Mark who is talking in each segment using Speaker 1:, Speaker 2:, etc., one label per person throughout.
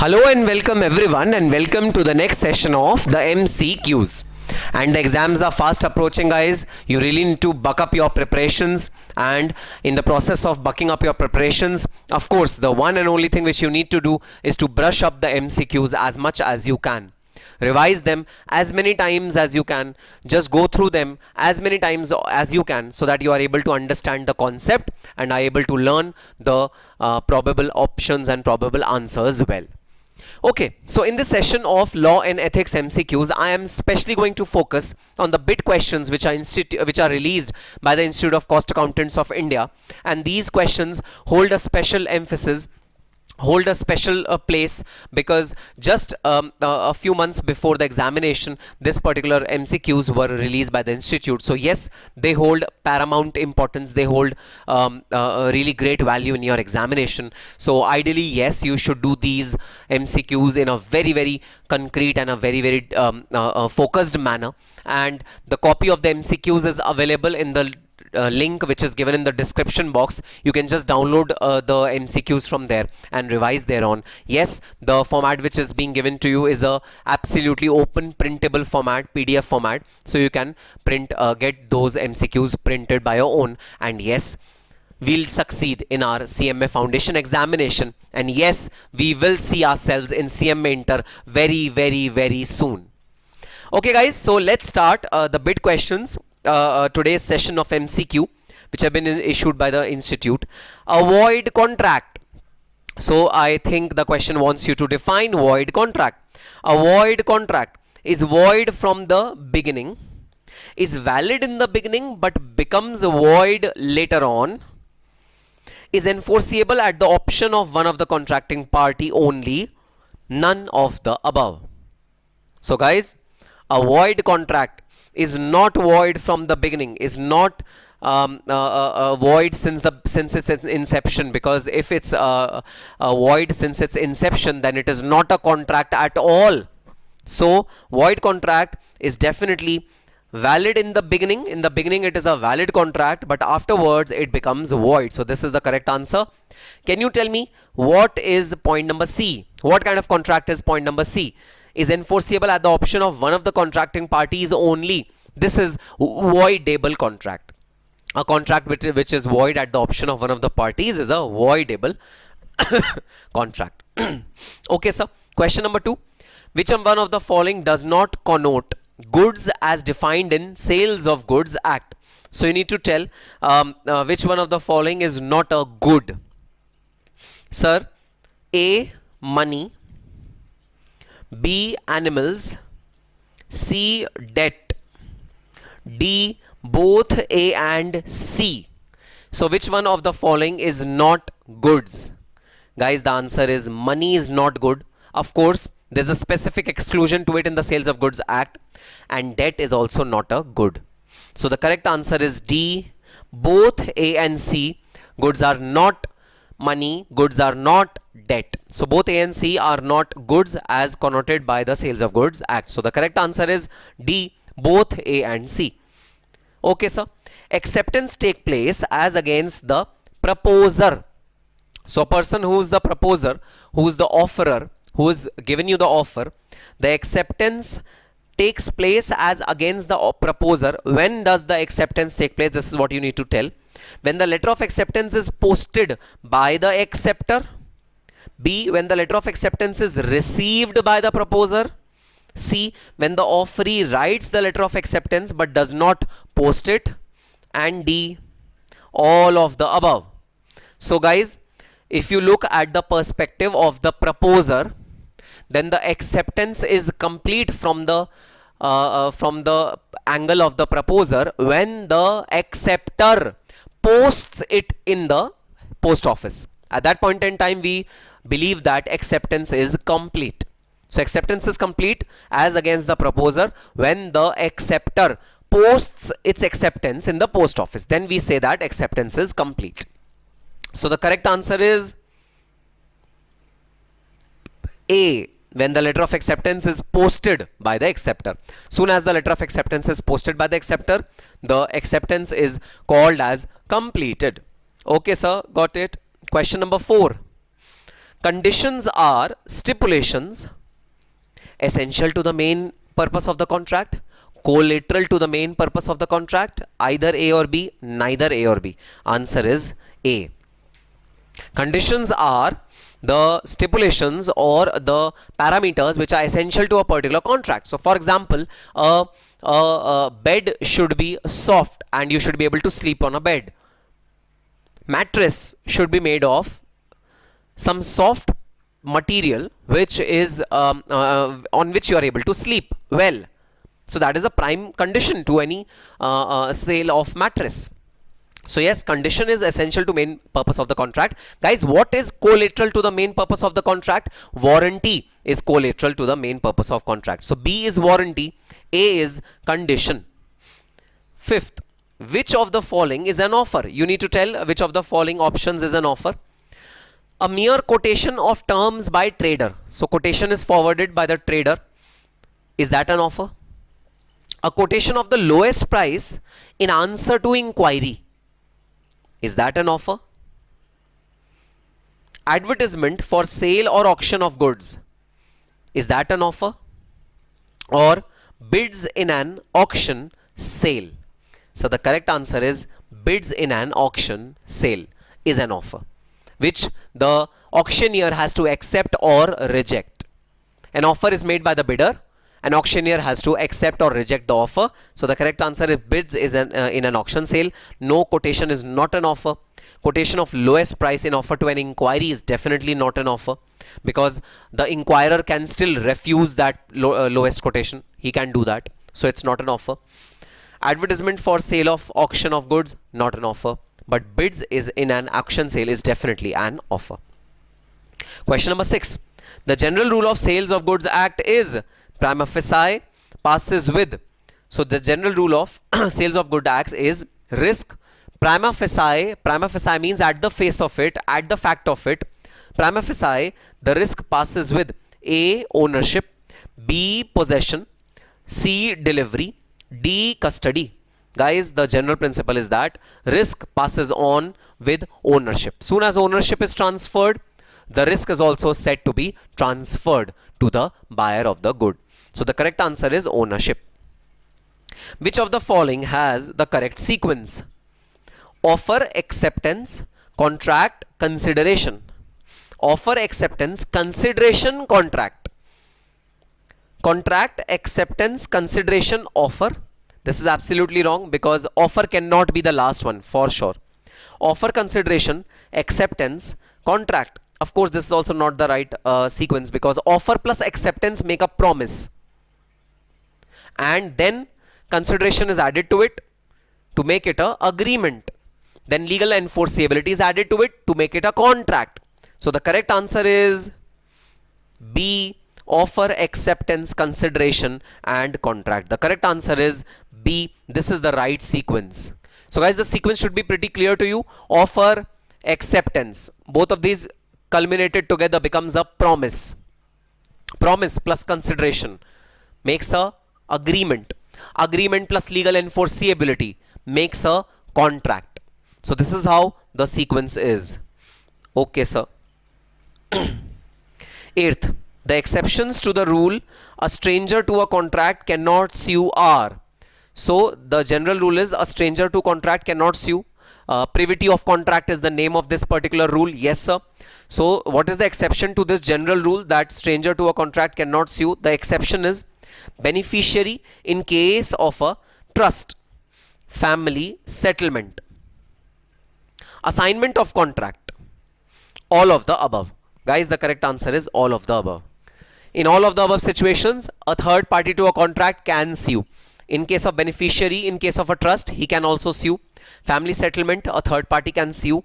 Speaker 1: Hello and welcome everyone, and welcome to the next session of the MCQs. And the exams are fast approaching, guys. You really need to buck up your preparations, and in the process of bucking up your preparations, of course, the one and only thing which you need to do is to brush up the MCQs as much as you can. Revise them as many times as you can. Just go through them as many times as you can so that you are able to understand the concept and are able to learn the probable options and probable answers well. Okay, so in this session of Law and Ethics MCQs, I am specially going to focus on the bit questions which are released by the Institute of Cost Accountants of India, and these questions hold a special emphasis, hold a special place, because just a few months before the examination this particular MCQs were released by the institute. So yes, they hold paramount importance, they hold a really great value in your examination. So ideally, yes, you should do these MCQs in a very concrete and a very focused manner, and the copy of the MCQs is available in the link which is given in the description box. You can just download the MCQs from there and revise thereon. Yes, the format which is being given to you is a absolutely open printable format, PDF format, so you can get those MCQs printed by your own. And yes, we'll succeed in our CMA Foundation examination, and yes, we will see ourselves in CMA Inter very soon. Okay guys, so let's start the bid questions. Today's session of MCQ which have been issued by the institute. A void contract. So I think the question wants you to define void contract. A void contract is void from the beginning, is valid in the beginning but becomes void later on, is enforceable at the option of one of the contracting party only, none of the above. So guys, a void contract is not void from the beginning, is not void since its inception, because if it's a void since its inception, then it is not a contract at all. So void contract is definitely valid in the beginning. In the beginning it is a valid contract, but afterwards it becomes void. So this is the correct answer. Can you tell me what is point number C? What kind of contract is point number C? Is enforceable at the option of one of the contracting parties only. This is voidable contract. A contract which is void at the option of one of the parties is a voidable contract. Okay, sir. Question number 2. Which one of the following does not connote goods as defined in Sales of Goods Act? So you need to tell which one of the following is not a good. Sir, A, money, B, animals, C, debt, D, both A and C. So which one of the following is not goods? Guys, the answer is money is not good. Of course, there's a specific exclusion to it in the Sales of Goods Act, and debt is also not a good. So the correct answer is D, both A and C. Goods are not money, goods are not debt. So both A and C are not goods as connoted by the Sales of Goods Act. So the correct answer is D, both A and C. Okay, sir. Acceptance take place as against the proposer. So a person who is the proposer, who is the offerer, who is given you the offer, the acceptance takes place as against the proposer. When does the acceptance take place? This is what you need to tell. When the letter of acceptance is posted by the acceptor. B, when the letter of acceptance is received by the proposer. C, when the offeree writes the letter of acceptance but does not post it. And D, all of the above. So guys, if you look at the perspective of the proposer, then the acceptance is complete from the angle of the proposer when the acceptor posts it in the post office. At that point in time, we believe that acceptance is complete. So acceptance is complete as against the proposer when the acceptor posts its acceptance in the post office. Then we say that acceptance is complete. So the correct answer is A, when the letter of acceptance is posted by the acceptor. Soon as the letter of acceptance is posted by the acceptor, the acceptance is called as completed. Okay, sir, got it. Question number 4. Conditions are stipulations essential to the main purpose of the contract, collateral to the main purpose of the contract, either A or B, neither A or B. Answer is A. Conditions are the stipulations or the parameters which are essential to a particular contract. So for example, a bed should be soft and you should be able to sleep on a bed. Mattress should be made of some soft material which is on which you are able to sleep well. So that is a prime condition to any sale of mattress. So yes, condition is essential to main purpose of the contract. Guys, what is collateral to the main purpose of the contract? Warranty is collateral to the main purpose of contract. So B is warranty, A is condition. Fifth, which of the following is an offer? You need to tell which of the following options is an offer. A mere quotation of terms by trader. So quotation is forwarded by the trader. Is that an offer? A quotation of the lowest price in answer to inquiry. Is that an offer? Advertisement for sale or auction of goods. Is that an offer? Or bids in an auction sale. So the correct answer is bids in an auction sale is an offer, which the auctioneer has to accept or reject. An offer is made by the bidder. An auctioneer has to accept or reject the offer. So the correct answer is bids is in an auction sale. No, quotation is not an offer. Quotation of lowest price in offer to an inquiry is definitely not an offer, because the inquirer can still refuse that lowest quotation. He can do that. So it's not an offer. Advertisement for sale of auction of goods, not an offer. But bids is in an auction sale is definitely an offer. Question number 6. The General Rule of Sales of Goods Act is prima facie passes with. So the general rule of Sales of Goods Act is risk. Prima facie means at the face of it, at the fact of it. Prima facie, the risk passes with A, ownership, B, possession, C, delivery, D, custody. Guys, the general principle is that risk passes on with ownership. Soon as ownership is transferred, the risk is also said to be transferred to the buyer of the good. So the correct answer is ownership. Which of the following has the correct sequence? Offer, acceptance, contract, consideration. Offer, acceptance, consideration, contract. Contract, acceptance, consideration, offer. This is absolutely wrong, because offer cannot be the last one for sure. Offer, consideration, acceptance, contract. Of course, this is also not the right sequence, because offer plus acceptance make a promise, and then consideration is added to it to make it a agreement. Then legal enforceability is added to it to make it a contract. So the correct answer is B, offer, acceptance, consideration and contract. The correct answer is B. This is the right sequence. So guys, the sequence should be pretty clear to you. Offer, acceptance, both of these culminated together becomes a promise. Promise plus consideration makes a agreement. Agreement plus legal enforceability makes a contract. So this is how the sequence is. Okay, sir. Eighth, the exceptions to the rule a stranger to a contract cannot sue are. So the general rule is a stranger to contract cannot sue. Privity of contract is the name of this particular rule. Yes, sir. So what is the exception to this general rule that stranger to a contract cannot sue? The exception is beneficiary in case of a trust, family settlement, assignment of contract, all of the above. Guys, the correct answer is all of the above. In all of the above situations, a third party to a contract can sue. In case of beneficiary, in case of a trust, he can also sue. Family settlement, a third party can sue.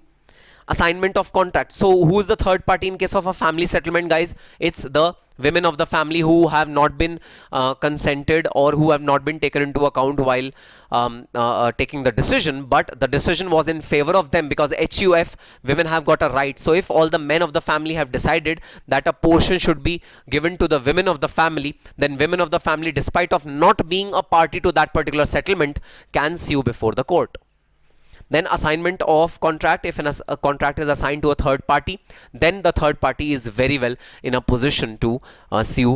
Speaker 1: Assignment of contract. So who is the third party in case of a family settlement, guys? It's the women of the family who have not been consented or who have not been taken into account while taking the decision, but the decision was in favor of them because HUF, women have got a right. So if all the men of the family have decided that a portion should be given to the women of the family, then women of the family, despite of not being a party to that particular settlement, can sue before the court. Then assignment of contract. If a contract is assigned to a third party, then the third party is very well in a position to sue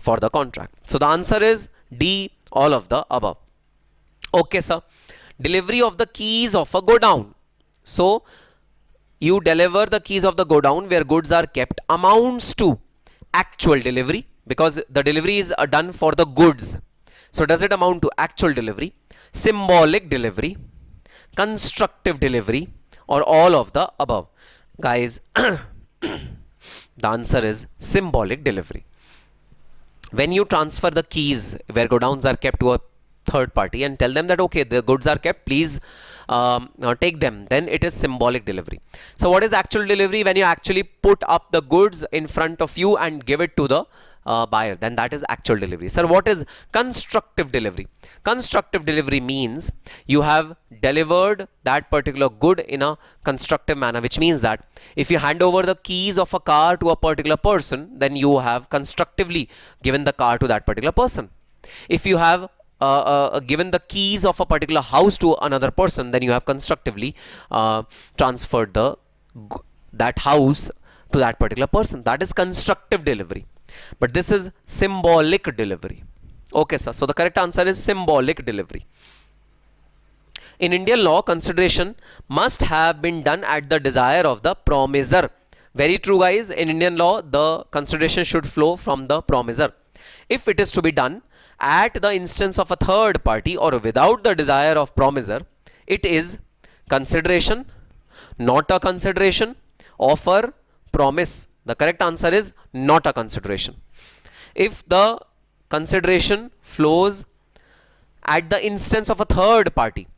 Speaker 1: for the contract. So the answer is D, all of the above. Okay, sir. Delivery of the keys of a godown. So you deliver the keys of the godown where goods are kept amounts to actual delivery, because the delivery is done for the goods. So does it amount to actual delivery, symbolic delivery, constructive delivery, or all of the above? Guys, the answer is symbolic delivery. When you transfer the keys where godowns are kept to a third party and tell them that okay, the goods are kept, please take them, then it is symbolic delivery. So what is actual delivery? When you actually put up the goods in front of you and give it to the buyer, then that is actual delivery. Sir, what is constructive delivery? Constructive delivery means you have delivered that particular good in a constructive manner, which means that if you hand over the keys of a car to a particular person, then you have constructively given the car to that particular person. If you have given the keys of a particular house to another person, then you have constructively transferred that house to that particular person. That is constructive delivery. But this is symbolic delivery. Okay, sir. So the correct answer is symbolic delivery. In Indian law, consideration must have been done at the desire of the promiser. Very true, guys. In Indian law, the consideration should flow from the promiser. If it is to be done at the instance of a third party or without the desire of promiser, it is consideration, not a consideration, offer, promise. The correct answer is not a consideration. If the consideration flows at the instance of a third party,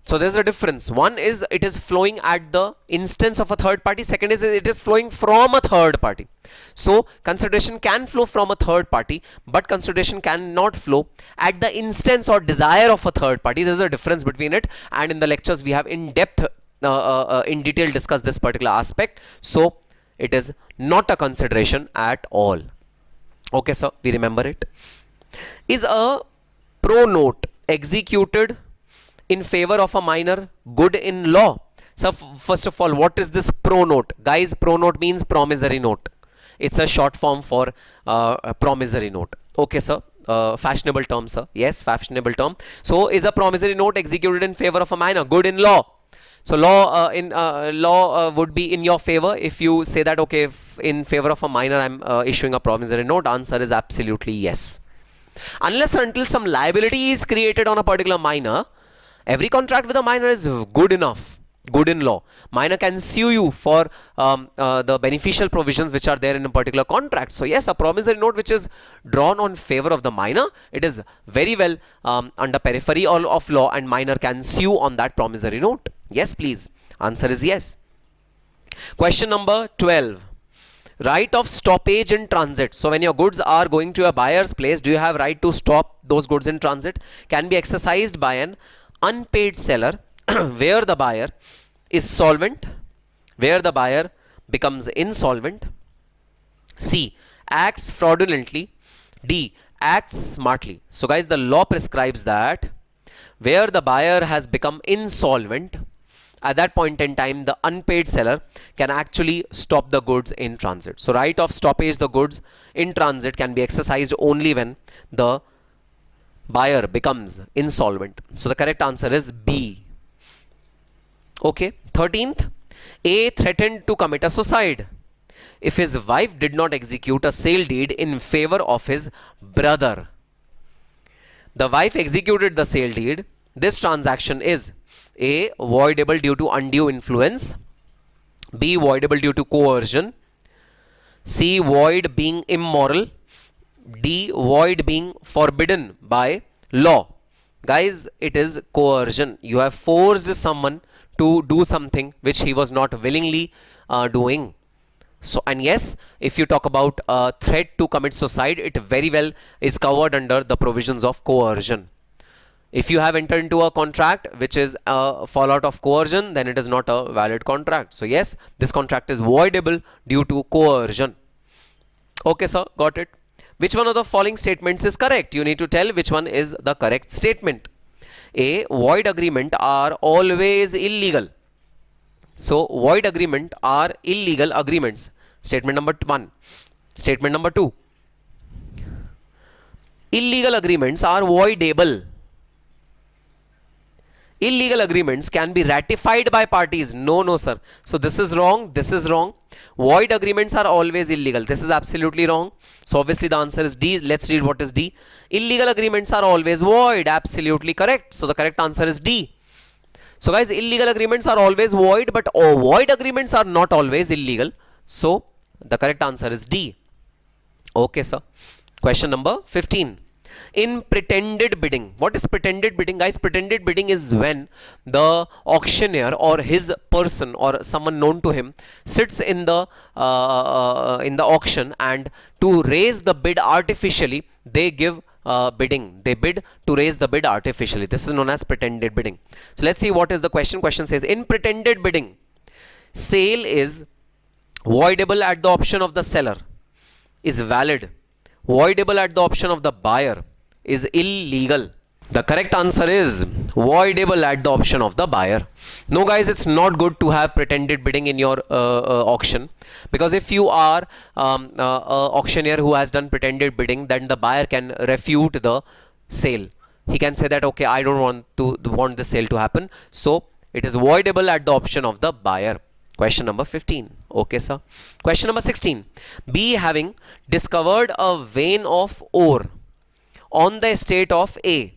Speaker 1: so there's a difference. One is it is flowing at the instance of a third party. Second is it is flowing from a third party. So consideration can flow from a third party, but consideration cannot flow at the instance or desire of a third party. There's a difference between it, and in the lectures we have in depth, in detail discussed this particular aspect. So it is not a consideration at all. Okay, sir, we remember it. Is a pro note executed in favor of a minor good in law? So first of all, what is this pro note? Guys, pro note means promissory note. It's a short form for a promissory note. Okay, sir. Fashionable term, sir. Yes, fashionable term. So is a promissory note executed in favor of a minor good in law? So law would be in your favor if you say that okay, in favor of a minor I'm issuing a promissory note. Answer is absolutely yes. Unless or until some liability is created on a particular minor, every contract with a minor is good enough, good in law. Minor can sue you for the beneficial provisions which are there in a particular contract. So yes, a promissory note which is drawn on favor of the minor, it is very well under periphery of law, and minor can sue on that promissory note. Yes, please. Answer is yes. Question number 12. Right of stoppage in transit. So when your goods are going to a buyer's place, do you have right to stop those goods in transit? Can be exercised by an unpaid seller where the buyer is solvent, where the buyer becomes insolvent. C, acts fraudulently. D, acts smartly. So guys, the law prescribes that where the buyer has become insolvent, at that point in time the unpaid seller can actually stop the goods in transit. So right of stoppage the goods in transit can be exercised only when the buyer becomes insolvent. So the correct answer is B. Okay. 13th, A threatened to commit a suicide if his wife did not execute a sale deed in favor of his brother. The wife executed the sale deed. This transaction is A, voidable due to undue influence, B, voidable due to coercion, C, void being immoral, D, void being forbidden by law. Guys, it is coercion. You have forced someone to do something which he was not willingly doing. So, and yes, if you talk about threat to commit suicide, it very well is covered under the provisions of coercion. If you have entered into a contract which is a fallout of coercion, then it is not a valid contract. So yes, this contract is voidable due to coercion. Okay, sir, got it. Which one of the following statements is correct? You need to tell which one is the correct statement. A. Void agreement are always illegal. So void agreement are illegal agreements. Statement number 1. Statement number 2. Illegal agreements are voidable. Illegal agreements can be ratified by parties. No, sir. So this is wrong. This is wrong. Void agreements are always illegal. This is absolutely wrong. So obviously the answer is D. Let's read what is D. Illegal agreements are always void. Absolutely correct. So the correct answer is D. So guys, illegal agreements are always void, but void agreements are not always illegal. So the correct answer is D. Okay, sir. Question number 15. In pretended bidding, what is pretended bidding, guys? Pretended bidding is when the auctioneer or his person or someone known to him sits in the auction, and to raise the bid artificially, they give bidding. They bid to raise the bid artificially. This is known as pretended bidding. So let's see what is the question. Question says, in pretended bidding, sale is voidable at the option of the seller, is valid. Voidable at the option of the buyer is illegal. The correct answer is voidable at the option of the buyer. No, guys, it's not good to have pretended bidding in your auction, because if you are an auctioneer who has done pretended bidding, then the buyer can refute the sale. He can say that, okay, I don't want the sale to happen. So it is voidable at the option of the buyer. Question number 15. Okay, sir. Question number 16. B, having discovered a vein of ore on the estate of A,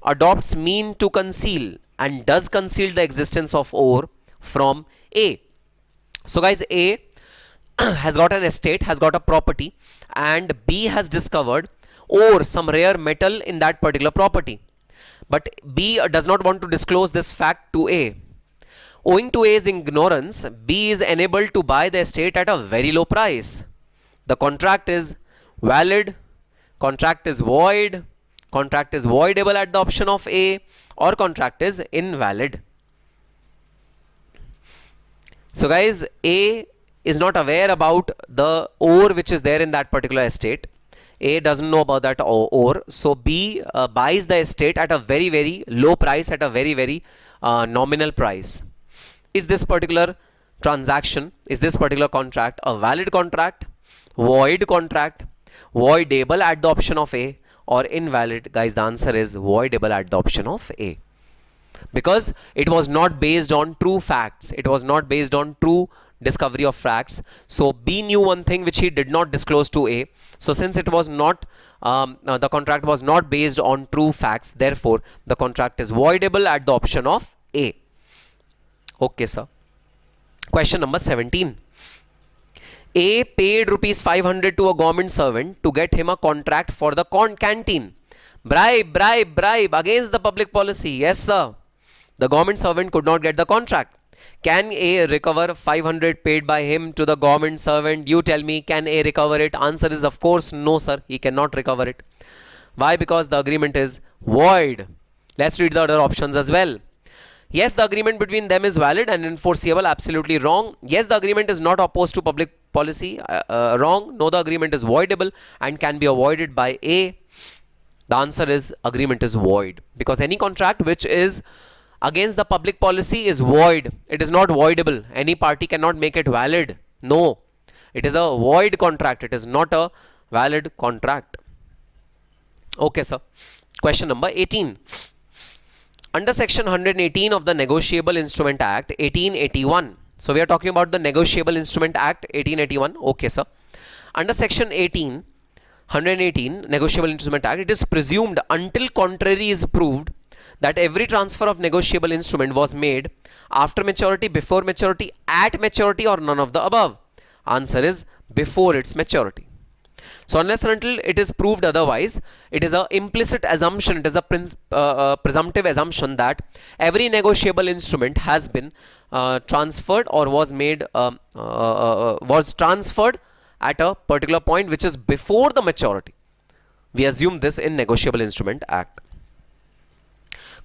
Speaker 1: adopts mean to conceal and does conceal the existence of ore from A. So guys, A has got an estate, has got a property, and B has discovered ore, some rare metal in that particular property. But B does not want to disclose this fact to A. Owing to A's ignorance, B is enabled to buy the estate at a very low price. The contract is valid, contract is void, contract is voidable at the option of A, or contract is invalid. So guys, A is not aware about the ore which is there in that particular estate. A doesn't know about that ore. So B buys the estate at a very, very low price, at a very, very nominal price. Is this particular transaction, is this particular contract a valid contract, void contract, voidable at the option of A, or invalid? Guys, the answer is voidable at the option of A, because it was not based on true facts. It was not based on true discovery of facts. So B knew one thing which he did not disclose to A. So since it was not the contract was not based on true facts, therefore the contract is voidable at the option of A. Okay, sir. Question number 17. A paid rupees 500 to a government servant to get him a contract for the canteen. Bribe against the public policy. Yes, sir. The government servant could not get the contract. Can A recover 500 paid by him to the government servant? You tell me, can A recover it? Answer is of course no, sir. He cannot recover it. Why? Because the agreement is void. Let's read the other options as well. Yes, the agreement between them is valid and enforceable. Absolutely wrong. Yes, the agreement is not opposed to public policy. Wrong. No, the agreement is voidable and can be avoided by A. The answer is agreement is void, because any contract which is against the public policy is void. It is not voidable. Any party cannot make it valid. No, it is a void contract. It is not a valid contract. Okay, sir. Question number 18. Under section 118 of the Negotiable Instrument Act 1881. So we are talking about the Negotiable Instrument Act 1881. Okay, sir. Under section 118 Negotiable Instrument Act, it is presumed until contrary is proved that every transfer of negotiable instrument was made after maturity, before maturity, at maturity, or none of the above. Answer is before its maturity. So unless and until it is proved otherwise, it is an implicit assumption, it is a presumptive assumption that every negotiable instrument has been transferred or was made, was transferred at a particular point which is before the maturity. We assume this in Negotiable Instrument Act.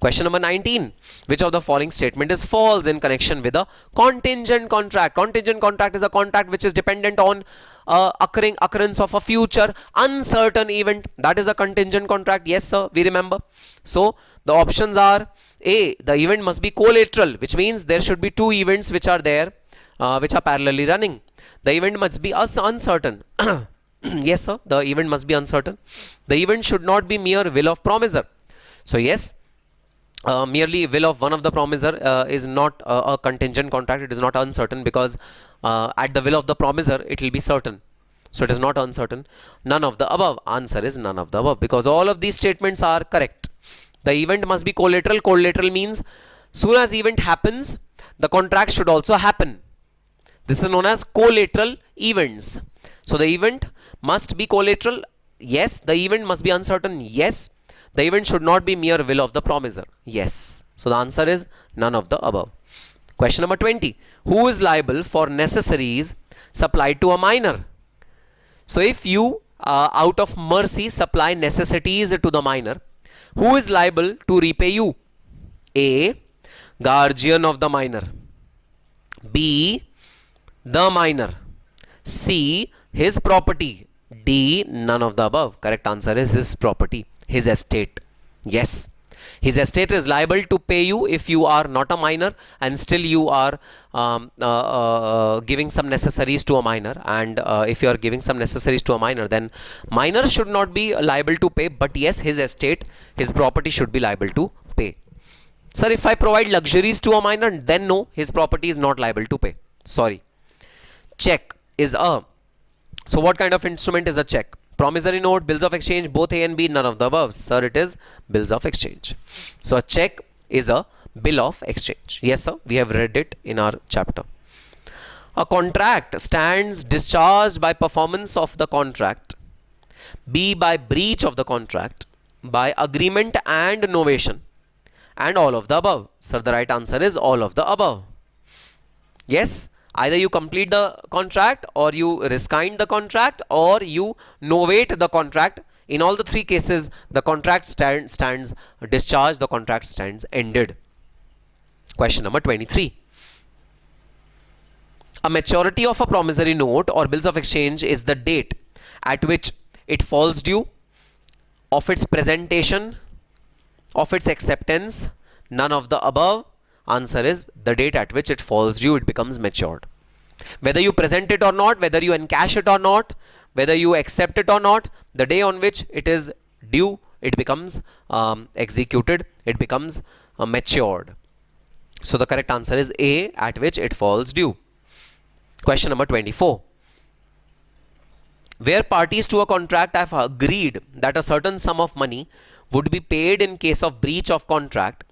Speaker 1: Question number 19. Which of the following statement is false in connection with a contingent contract? Contingent contract is a contract which is dependent on occurrence of a future uncertain event. That is a contingent contract. Yes, sir, we remember. So the options are A, the event must be collateral, which means there should be two events which are there, which are parallelly running. The event must be uncertain. Yes, sir, the event must be uncertain. The event should not be mere will of promiser. So yes, merely will of one of the promiser is not a contingent contract. It is not uncertain, because at the will of the promiser it will be certain. So it is not uncertain. None of the above. Answer is none of the above, because all of these statements are correct. The event must be collateral. Collateral means soon as event happens, the contract should also happen. This is known as collateral events. So the event must be collateral. Yes. The event must be uncertain. Yes. The event should not be mere will of the promiser. Yes. So the answer is none of the above. Question number 20. Who is liable for necessaries supplied to a minor? So if you out of mercy supply necessities to the minor, who is liable to repay you? A, guardian of the minor. B, the minor. C, his property. D, none of the above. Correct answer is his property, his estate. Yes, his estate is liable to pay you if you are not a minor and still you are giving some necessaries to a minor. And if you are giving some necessaries to a minor, then minor should not be liable to pay, but yes, his estate, his property should be liable to pay. Sir, if I provide luxuries to a minor, then no, his property is not liable to pay. Sorry. Check is a, so what kind of instrument is a check? Promissory note, bills of exchange, both A and B, none of the above. Sir, it is bills of exchange. So a check is a bill of exchange. Yes, sir, we have read it in our chapter. A contract stands discharged by performance of the contract, B, by breach of the contract, by agreement and novation, and all of the above. Sir, the right answer is all of the above. Yes. Either you complete the contract, or you rescind the contract, or you novate the contract. In all the three cases, the contract stands discharged, the contract stands ended. Question number 23. A maturity of a promissory note or bills of exchange is the date at which it falls due, of its presentation, of its acceptance, none of the above. Answer is the date at which it falls due, it becomes matured. Whether you present it or not, whether you encash it or not, whether you accept it or not, the day on which it is due, it becomes executed, it becomes matured. So the correct answer is A, at which it falls due. Question number 24. Where parties to a contract have agreed that a certain sum of money would be paid in case of breach of contract,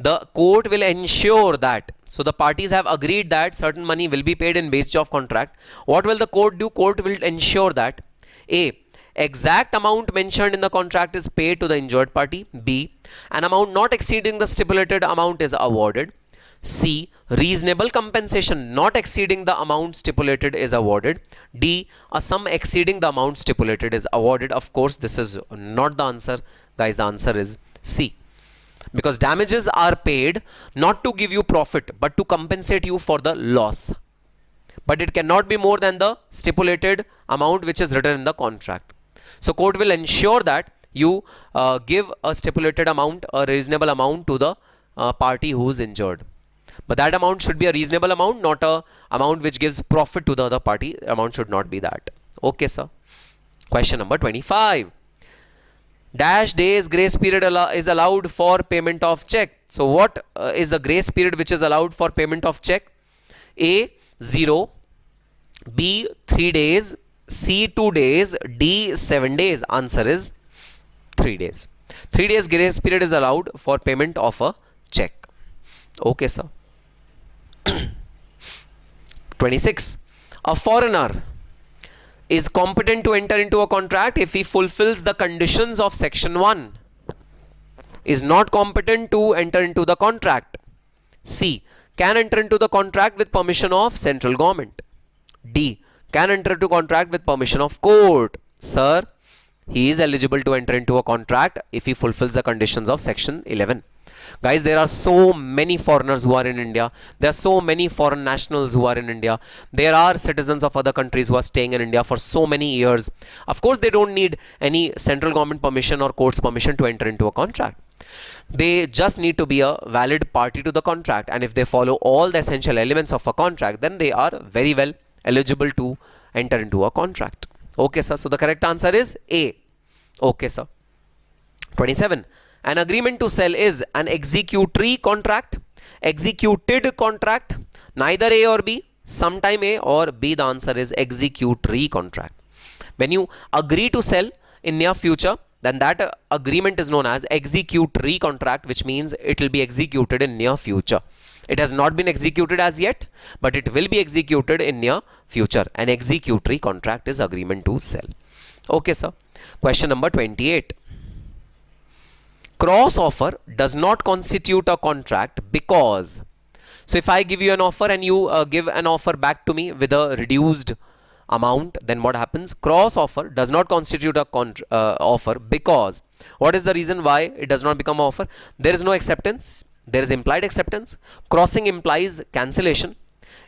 Speaker 1: the court will ensure that, so the parties have agreed that certain money will be paid in breach of contract. What will the court do? Court will ensure that A, exact amount mentioned in the contract is paid to the injured party. B, an amount not exceeding the stipulated amount is awarded. C, reasonable compensation not exceeding the amount stipulated is awarded. D, a sum exceeding the amount stipulated is awarded. Of course, this is not the answer, guys. The answer is C. Because damages are paid not to give you profit, but to compensate you for the loss. But it cannot be more than the stipulated amount which is written in the contract. So court will ensure that you give a stipulated amount, a reasonable amount to the party who is injured. But that amount should be a reasonable amount, not a amount which gives profit to the other party. Amount should not be that. Okay, sir. Question number 25. Dash days grace period is allowed for payment of check. So what is the grace period which is allowed for payment of check? A, 0, B, 3 days, C, 2 days, D, 7 days. Answer is 3 days. 3 days grace period is allowed for payment of a check. Okay, sir. 26. A foreigner is competent to enter into a contract if he fulfills the conditions of section 1. Is not competent to enter into the contract. C, can enter into the contract with permission of central government. D, can enter into contract with permission of court. Sir, he is eligible to enter into a contract if he fulfills the conditions of section 11. Guys, there are so many foreigners who are in India. There are so many foreign nationals who are in India. There are citizens of other countries who are staying in India for so many years. Of course, they don't need any central government permission or court's permission to enter into a contract. They just need to be a valid party to the contract, and if they follow all the essential elements of a contract, then they are very well eligible to enter into a contract. Okay, sir. So the correct answer is A. Okay, sir. 27. An agreement to sell is an executory contract, executed contract, neither A or B, sometime A or B. The answer is executory contract. When you agree to sell in near future, then that agreement is known as executory contract, which means it will be executed in near future. It has not been executed as yet, but it will be executed in near future. An executory contract is agreement to sell. Okay, sir. Question number 28. Cross offer does not constitute a contract because, so if I give you an offer and you give an offer back to me with a reduced amount, then what happens? Cross offer does not constitute a offer because, what is the reason why it does not become an offer? There is no acceptance. There is implied acceptance. Crossing implies cancellation.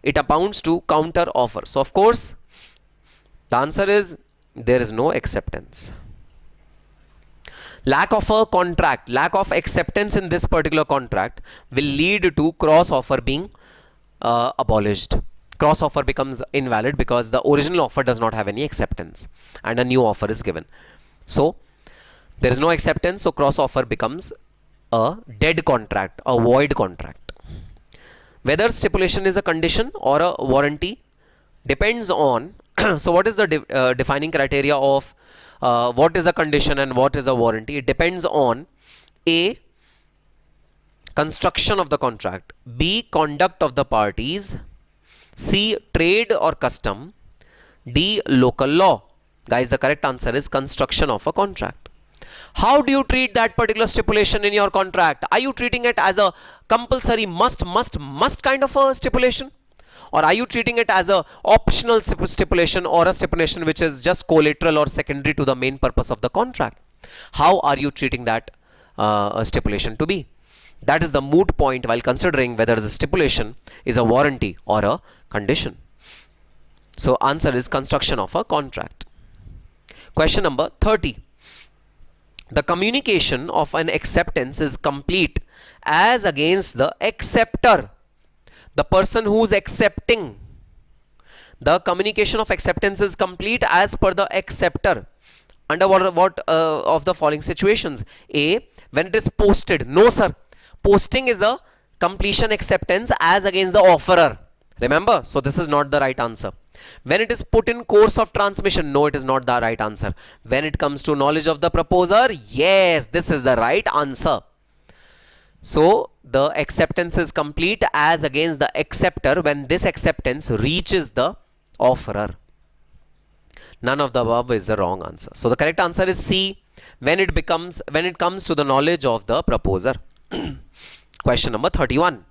Speaker 1: It amounts to counter offer. So of course the answer is there is no acceptance. Lack of a contract, lack of acceptance in this particular contract will lead to cross offer being abolished. Cross offer becomes invalid because the original offer does not have any acceptance and a new offer is given. So there is no acceptance, so cross offer becomes a dead contract, a void contract. Whether stipulation is a condition or a warranty depends on so what is the defining criteria of what is a condition and what is a warranty? It depends on A, construction of the contract, B, conduct of the parties, C, trade or custom, D, local law. Guys, the correct answer is construction of a contract. How do you treat that particular stipulation in your contract? Are you treating it as a compulsory must kind of a stipulation? Or are you treating it as a optional stipulation or a stipulation which is just collateral or secondary to the main purpose of the contract? How are you treating that stipulation to be? That is the moot point while considering whether the stipulation is a warranty or a condition. So answer is construction of a contract. Question number 30. The communication of an acceptance is complete as against the acceptor. The person who is accepting. The communication of acceptance is complete as per the acceptor. Under what of the following situations? A, when it is posted. No, sir. Posting is a completion acceptance as against the offerer. Remember? So this is not the right answer. When it is put in course of transmission. No, it is not the right answer. When it comes to knowledge of the proposer. Yes, this is the right answer. So the acceptance is complete as against the acceptor when this acceptance reaches the offerer. None of the above is the wrong answer. So the correct answer is C, when it comes to the knowledge of the proposer. Question number 31.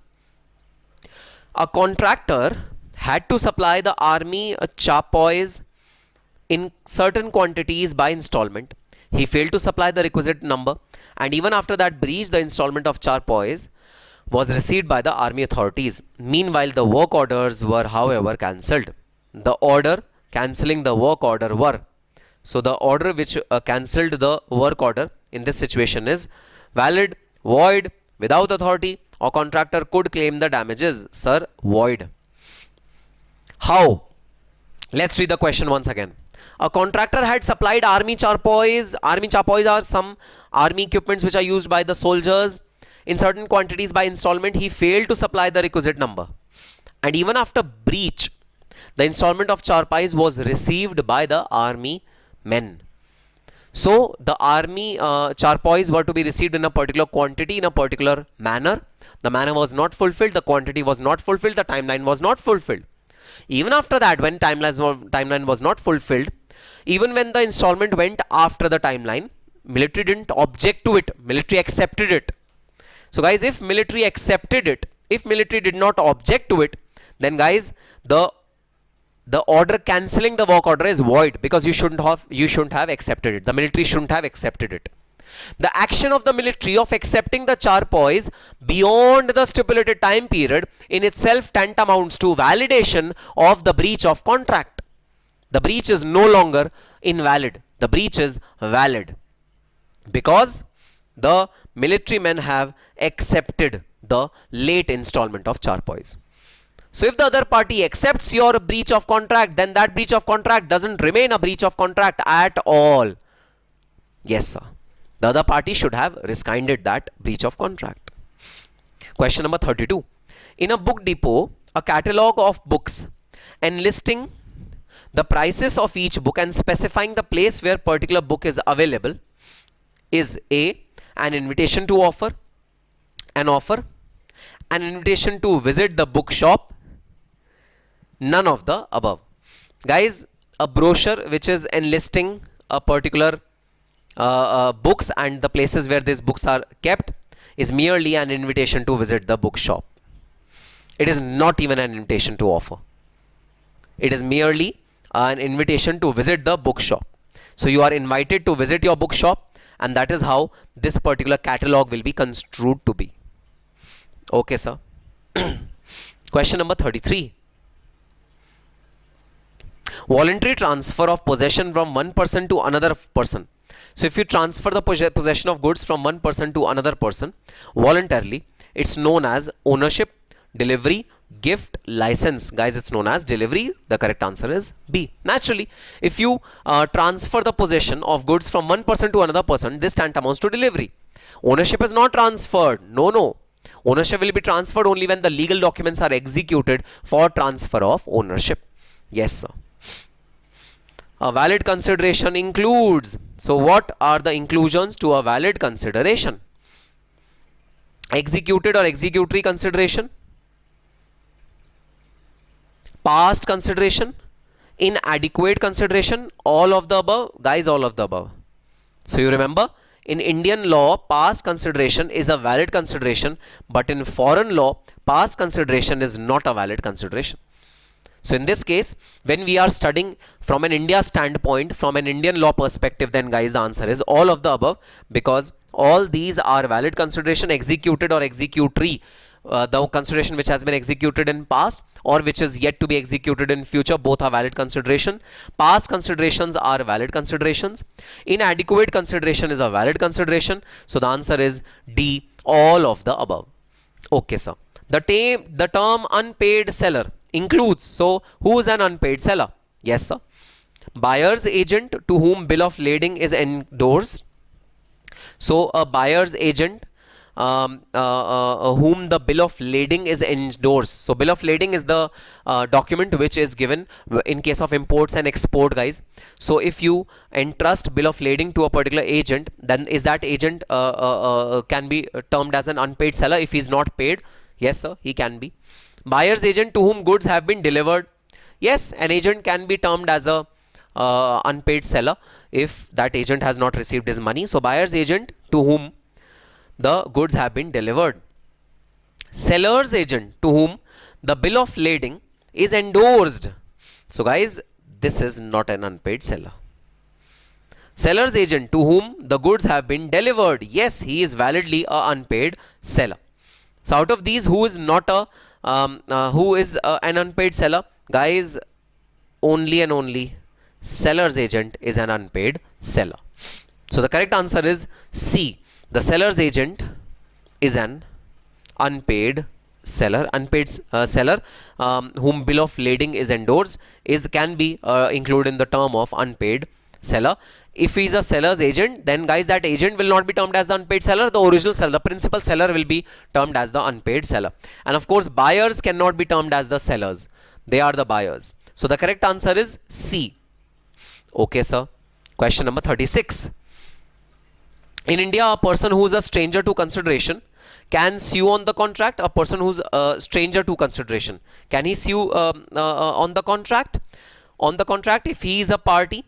Speaker 1: A contractor had to supply the army charpoys in certain quantities by installment. He failed to supply the requisite number, and even after that breach, the installment of charpoys was received by the army authorities. Meanwhile, the work orders were, however, cancelled. The order cancelling the work order were. So the order which cancelled the work order in this situation is valid, void, without authority, or contractor could claim the damages. Sir, void. How? Let's read the question once again. A contractor had supplied army charpoys. Army charpoys are some army equipments which are used by the soldiers in certain quantities by installment. He failed to supply the requisite number. And even after breach, the installment of charpoys was received by the army men. So the army charpoys were to be received in a particular quantity, in a particular manner. The manner was not fulfilled, the quantity was not fulfilled, the timeline was not fulfilled. Even after that, when timeline was not fulfilled, even when the installment went after the timeline, military didn't object to it, military accepted it. So guys, if military accepted it, if military did not object to it, then guys, the the order cancelling the work order is void because you shouldn't have accepted it. The military shouldn't have accepted it. The action of the military of accepting the charpoys beyond the stipulated time period in itself tantamounts to validation of the breach of contract. The breach is no longer invalid. The breach is valid because the military men have accepted the late installment of charpoys. So if the other party accepts your breach of contract, then that breach of contract doesn't remain a breach of contract at all. Yes, sir. The other party should have rescinded that breach of contract. Question number 32. In a book depot, a catalog of books enlisting the prices of each book and specifying the place where particular book is available is A, an invitation to offer, an invitation to visit the bookshop, none of the above. Guys, a brochure which is enlisting a particular books and the places where these books are kept is merely an invitation to visit the bookshop. It is not even an invitation to offer. It is merely an invitation to visit the bookshop. So you are invited to visit your bookshop, and that is how this particular catalog will be construed to be. Okay, sir. Question number 33. Voluntary transfer of possession from one person to another person. So if you transfer the possession of goods from one person to another person voluntarily, it's known as ownership, delivery, gift, license. Guys, it's known as delivery. The correct answer is B. Naturally, if you transfer the possession of goods from one person to another person, this tantamounts to delivery. Ownership is not transferred. No. Ownership will be transferred only when the legal documents are executed for transfer of ownership. Yes, sir. A valid consideration includes. So what are the inclusions to a valid consideration? Executed or executory consideration, past consideration, inadequate consideration, all of the above. Guys, all of the above. So you remember, in Indian law, past consideration is a valid consideration, but in foreign law, past consideration is not a valid consideration. So in this case, when we are studying from an India standpoint, from an Indian law perspective, then guys, the answer is all of the above, because all these are valid consideration. Executed or executory, the consideration which has been executed in past or which is yet to be executed in future, both are valid consideration. Past considerations are valid considerations. Inadequate consideration is a valid consideration. So the answer is D, all of the above. Okay, sir. The term unpaid seller includes. So who is an unpaid seller? Yes, sir. Buyer's agent to whom bill of lading is endorsed. So a buyer's agent whom the bill of lading is endorsed. So bill of lading is the document which is given in case of imports and export, guys. So if you entrust bill of lading to a particular agent, then is that agent can be termed as an unpaid seller if he is not paid? Yes, sir, he can be. Buyer's agent to whom goods have been delivered. Yes, an agent can be termed as a unpaid seller if that agent has not received his money. So buyer's agent to whom the goods have been delivered. Seller's agent to whom the bill of lading is endorsed. So guys, this is not an unpaid seller. Seller's agent to whom the goods have been delivered. Yes, he is validly a unpaid seller. So out of these, who is not a an unpaid seller? Guys, only and only seller's agent is an unpaid seller. So the correct answer is C. The seller's agent is an unpaid seller. Unpaid seller whom bill of lading is endorsed can be included in the term of unpaid seller. If he is a seller's agent, then guys, that agent will not be termed as the unpaid seller. The original seller, the principal seller, will be termed as the unpaid seller. And of course, buyers cannot be termed as the sellers. They are the buyers. So the correct answer is C. Okay, sir. Question number 36. In India, a person who is a stranger to consideration can sue on the contract. A person who is a stranger to consideration, can he sue on the contract? On the contract, if he is a party,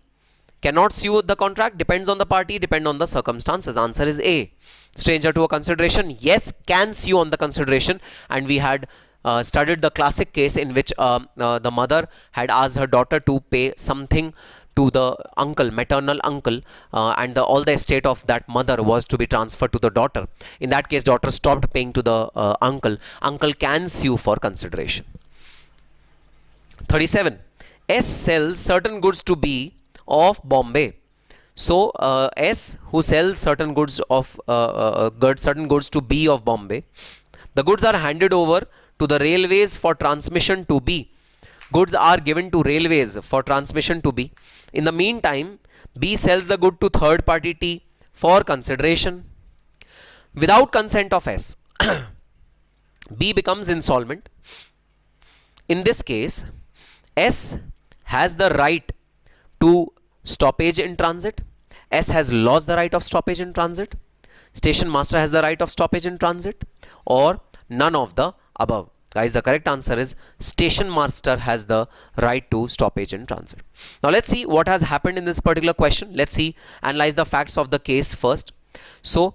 Speaker 1: cannot sue the contract. Depends on the party, depend on the circumstances. Answer is A. Stranger to a consideration, yes, can sue on the consideration. And we had studied the classic case in which the mother had asked her daughter to pay something to the uncle, maternal uncle, and all the estate of that mother was to be transferred to the daughter. In that case, daughter stopped paying to the uncle. Uncle can sue for consideration. 37. S sells certain goods to B of Bombay. So S, who sells certain goods to B of Bombay, the goods are handed over to the railways for transmission to B. Goods are given to railways for transmission to B. In the meantime, B sells the good to third party T for consideration. Without consent of S, B becomes insolvent. In this case, S has the right to stoppage in transit. S has lost the right of stoppage in transit. Station master has the right of stoppage in transit, or none of the above. Guys, the correct answer is station master has the right to stoppage in transit. Now let's see what has happened in this particular question. Let's see, analyze the facts of the case first. So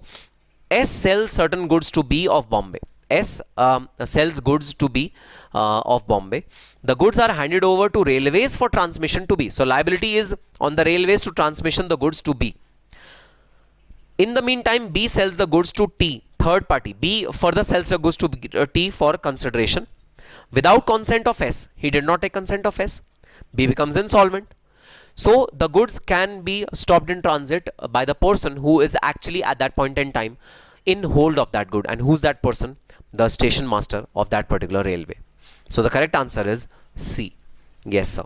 Speaker 1: S sells certain goods to B of Bombay. S sells goods to B of Bombay. The goods are handed over to railways for transmission to B. So liability is on the railways to transmission the goods to B. In the meantime, B sells the goods to T, third party. B further sells the goods to T for consideration. Without consent of S, he did not take consent of S. B becomes insolvent. So the goods can be stopped in transit by the person who is actually at that point in time in hold of that good. And who's that person? The station master of that particular railway. So the correct answer is C. Yes, sir.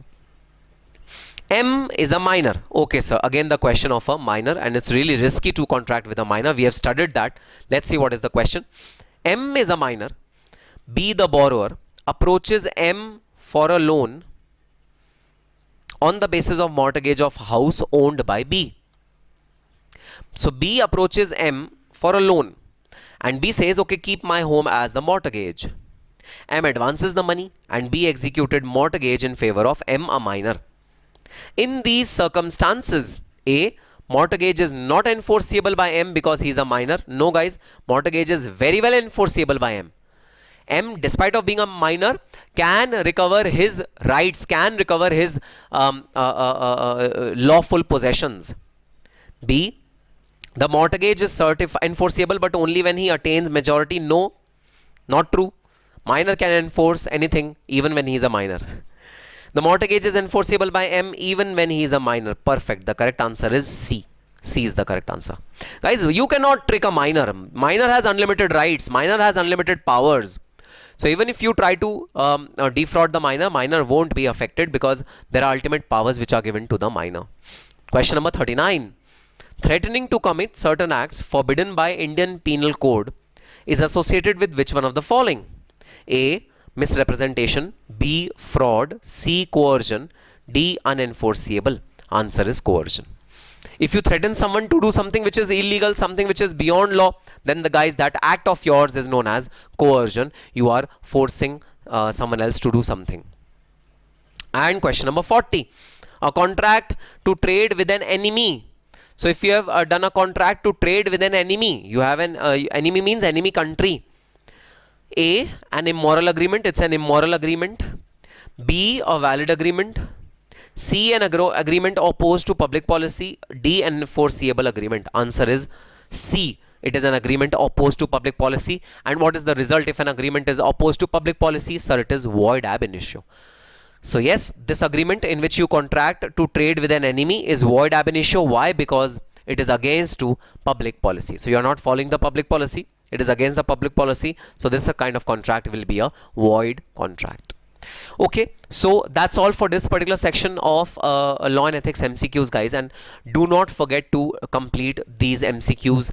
Speaker 1: M is a minor. Okay, sir. Again, the question of a minor, and it's really risky to contract with a minor. We have studied that. Let's see what is the question. M is a minor. B, the borrower, approaches M for a loan on the basis of mortgage of house owned by B. So B approaches M for a loan, and B says, okay, keep my home as the mortgage. M advances the money, and B executed mortgage in favor of M, a minor. In these circumstances, A, mortgage is not enforceable by M because he is a minor. No, guys, mortgage is very well enforceable by M. M, despite of being a minor, can recover his rights, can recover his lawful possessions. B, the mortgage is enforceable but only when he attains majority. No, not true. Minor can enforce anything even when he is a minor. The mortgage is enforceable by M even when he is a minor. Perfect. The correct answer is C. C is the correct answer. Guys, you cannot trick a minor. Minor has unlimited rights. Minor has unlimited powers. So even if you try to defraud the minor, minor won't be affected because there are ultimate powers which are given to the minor. Question number 39. Threatening to commit certain acts forbidden by Indian Penal Code is associated with which one of the following? A, misrepresentation. B, fraud. C, coercion. D, unenforceable. Answer is coercion. If you threaten someone to do something which is illegal, something which is beyond law, then the guys, that act of yours is known as coercion. You are forcing someone else to do something. And question number 40. A contract to trade with an enemy. So if you have done a contract to trade with an enemy, you have an enemy means enemy country. A, an immoral agreement. It's an immoral agreement. B, a valid agreement. C, an agreement opposed to public policy. D, an enforceable agreement. Answer is C. It is an agreement opposed to public policy. And what is the result if an agreement is opposed to public policy? Sir, it is void ab initio. So yes, this agreement in which you contract to trade with an enemy is void ab initio. Why? Because it is against to public policy. So you are not following the public policy. It is against the public policy. So this kind of contract will be a void contract. Okay, so that's all for this particular section of Law and Ethics MCQs, guys. And do not forget to complete these MCQs,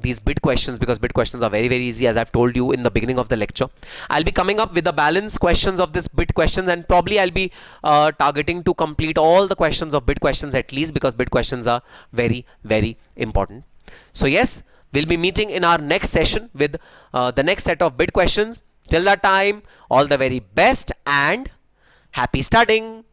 Speaker 1: these bit questions, because bit questions are very, very easy, as I've told you in the beginning of the lecture. I'll be coming up with the balanced questions of this bit questions, and probably I'll be targeting to complete all the questions of bit questions at least, because bit questions are very, very important. So yes, we'll be meeting in our next session with the next set of bit questions. Till that time, all the very best and happy studying.